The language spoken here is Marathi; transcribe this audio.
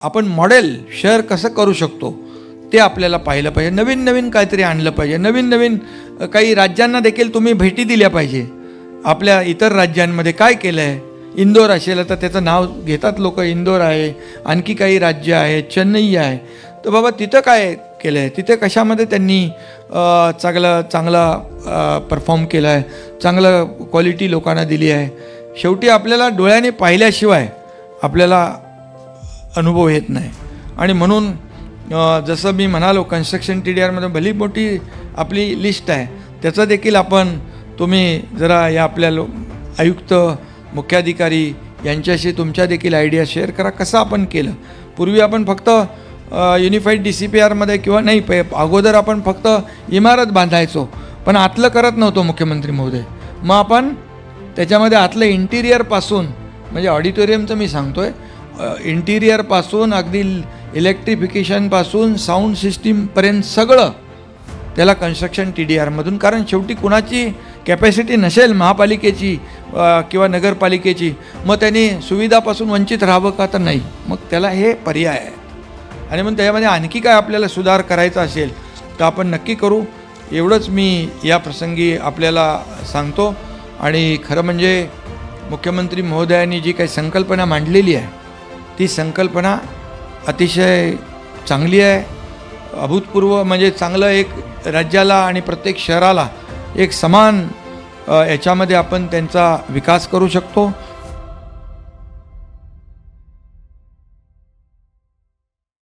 आपण मॉडेल शेअर कसं करू शकतो ते आपल्याला पाहिलं पाहिजे. नवीन नवीन काहीतरी आणलं पाहिजे. नवीन नवीन काही राज्यांना देखील तुम्ही भेटी दिल्या पाहिजे. आपल्या इतर राज्यांमध्ये काय केलं आहे. इंदोर असेल तर त्याचं नाव घेतात लोक, इंदोर आहे, आणखी काही राज्य आहे, चेन्नई आहे. तर बाबा तिथं काय केलं आहे, तिथे कशामध्ये त्यांनी चांगला परफॉर्म केला आहे, चांगलं क्वालिटी लोकांना दिली आहे. शेवटी आपल्याला डोळ्याने पाहिल्याशिवाय आपल्याला अनुभव येत नाही. आणि म्हणून जसं मी म्हणालो, कन्स्ट्रक्शन TDRमध्ये भली मोठी आपली लिस्ट आहे, त्याचं देखील तुम्ही जरा या आपल्या आयुक्त, मुख्याधिकारी यांच्याशी तुमच्या देखील आयडिया शेअर करा. कसं आपण केलं. पूर्वी आपण फक्त युनिफाईड DCPRमध्ये किंवा नाही, अगोदर आपण फक्त इमारत बांधायचो, पण आतलं करत नव्हतो मुख्यमंत्री महोदय. मग आपण त्याच्यामध्ये आतलं इंटिरियरपासून, म्हणजे ऑडिटोरियमचं मी सांगतो आहे, इंटिरियरपासून अगदी इलेक्ट्रिफिकेशनपासून साऊंड सिस्टीमपर्यंत सगळं त्याला कन्स्ट्रक्शन TDRमधून. कारण शेवटी कुणाची कॅपॅसिटी नसेल महापालिकेची किंवा नगरपालिकेची, मग त्यांनी सुविधापासून वंचित राहावं का, तर नाही. मग त्याला हे पर्याय आहे. आणि मग त्याच्यामध्ये आणखी काय आपल्याला सुधार करायचा असेल तर आपण नक्की करू. एवढंच मी या प्रसंगी आपल्याला सांगतो. आणि खरं म्हणजे मुख्यमंत्री महोदयांनी जी काही संकल्पना मांडलेली आहे ती संकल्पना अतिशय चांगली आहे, अभूतपूर्व. म्हणजे चांगलं एक राज्याला आणि प्रत्येक शहराला एक समान याच्यामध्ये आपण त्यांचा विकास करू शकतो.